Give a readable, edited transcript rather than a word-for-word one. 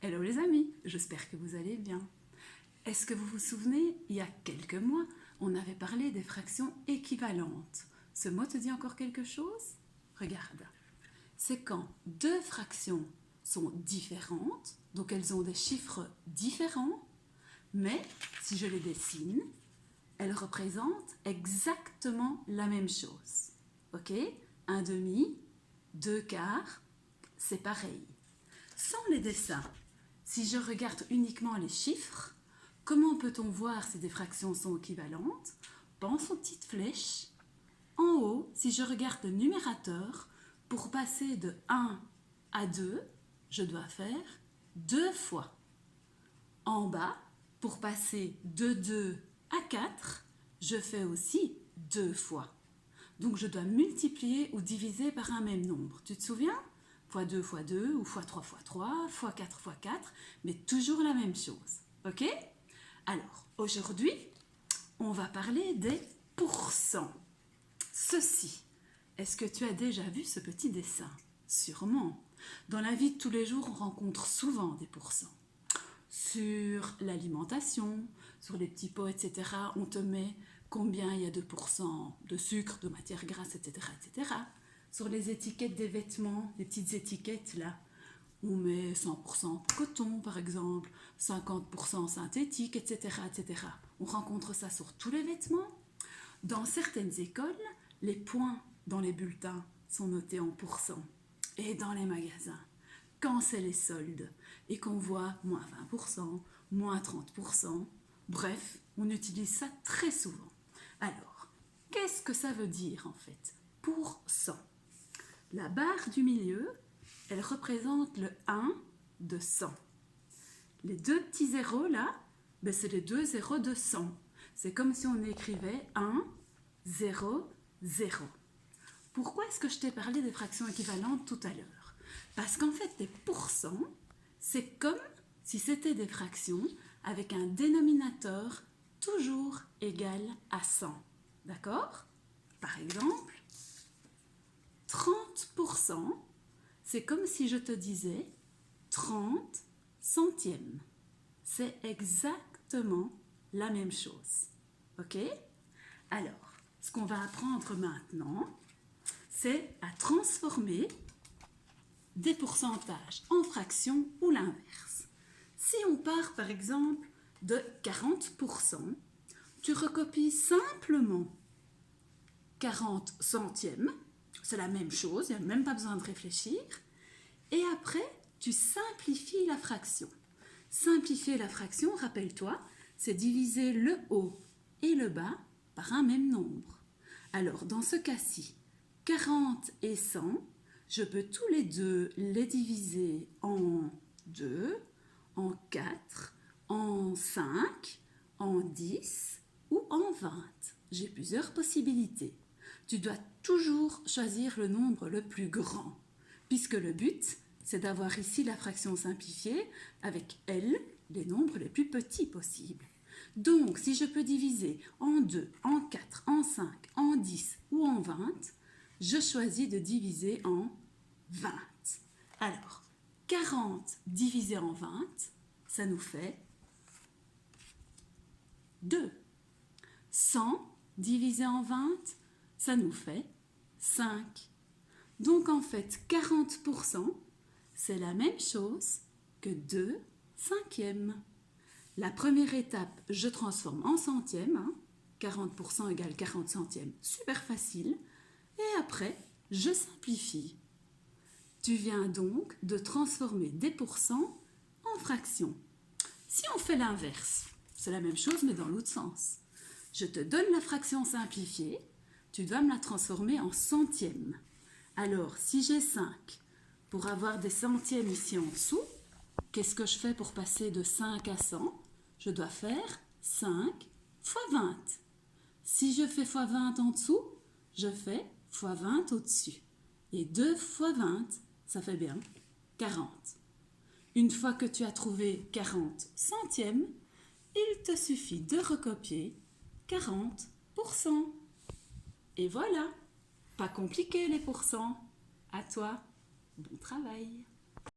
Hello les amis, j'espère que vous allez bien. Est-ce que vous vous souvenez, il y a quelques mois, on avait parlé des fractions équivalentes. Ce mot te dit encore quelque chose? Regarde, c'est quand deux fractions sont différentes, donc elles ont des chiffres différents, mais si je les dessine, elles représentent exactement la même chose. Ok? Un demi, deux quarts, c'est pareil. Sans les dessins, si je regarde uniquement les chiffres, comment peut-on voir si des fractions sont équivalentes? Pense aux petites flèches. En haut, si je regarde le numérateur, pour passer de 1 à 2, je dois faire 2 fois. En bas, pour passer de 2 à 4, je fais aussi 2 fois. Donc je dois multiplier ou diviser par un même nombre. Tu te souviens? Fois 2 fois 2 ou fois 3 fois 3, fois 4 fois 4, mais toujours la même chose. Ok? Alors, aujourd'hui, on va parler des pourcents. Ceci, est-ce que tu as déjà vu ce petit dessin? Sûrement. Dans la vie de tous les jours, on rencontre souvent des pourcents. Sur l'alimentation, sur les petits pots, etc., on te met combien il y a de pourcents de sucre, de matière grasse, etc., etc. Sur les étiquettes des vêtements, les petites étiquettes là, on met 100% coton par exemple, 50% synthétique, etc., etc. On rencontre ça sur tous les vêtements. Dans certaines écoles, les points dans les bulletins sont notés en pourcents. Et dans les magasins, quand c'est les soldes et qu'on voit moins 20%, moins 30%, bref, on utilise ça très souvent. Alors, qu'est-ce que ça veut dire en fait? Pourcent. La barre du milieu, elle représente le 1 de 100. Les deux petits zéros là, c'est les deux zéros de 100. C'est comme si on écrivait 1, 0, 0. Pourquoi est-ce que je t'ai parlé des fractions équivalentes tout à l'heure? Parce qu'en fait, les pourcents, c'est comme si c'était des fractions avec un dénominateur toujours égal à 100. D'accord? Par exemple, 30%, c'est comme si je te disais 30 centièmes. C'est exactement la même chose. Ok? Alors, ce qu'on va apprendre maintenant, c'est à transformer des pourcentages en fractions ou l'inverse. Si on part par exemple de 40%, tu recopies simplement 40 centièmes, c'est la même chose, il n'y a même pas besoin de réfléchir, et après tu simplifies la fraction. Simplifier la fraction, rappelle-toi, c'est diviser le haut et le bas par un même nombre. Alors dans ce cas-ci, 40 et 100, je peux tous les deux les diviser en 2, en 4, en 5, en 10 ou en 20. J'ai plusieurs possibilités. Tu dois toujours choisir le nombre le plus grand, puisque le but, c'est d'avoir ici la fraction simplifiée avec elle, les nombres les plus petits possibles. Donc, si je peux diviser en 2, en 4, en 5, en 10 ou en 20, je choisis de diviser en 20. Alors, 40 divisé en 20, ça nous fait 2. 100 divisé en 20, ça nous fait 5. Donc en fait, 40%, c'est la même chose que 2 cinquièmes. La première étape, je transforme en centièmes. 40% égale 40 centièmes, super facile. Et après, je simplifie. Tu viens donc de transformer des pourcents en fractions. Si on fait l'inverse, c'est la même chose mais dans l'autre sens. Je te donne la fraction simplifiée, tu dois me la transformer en centièmes. Alors, si j'ai 5, pour avoir des centièmes ici en dessous, qu'est-ce que je fais pour passer de 5 à 100? Je dois faire 5 fois 20. Si je fais fois 20 en dessous, je fais fois 20 au-dessus. Et 2 fois 20, ça fait bien 40. Une fois que tu as trouvé 40 centièmes, il te suffit de recopier 40%. Et voilà, pas compliqué les pourcents. À toi, bon travail.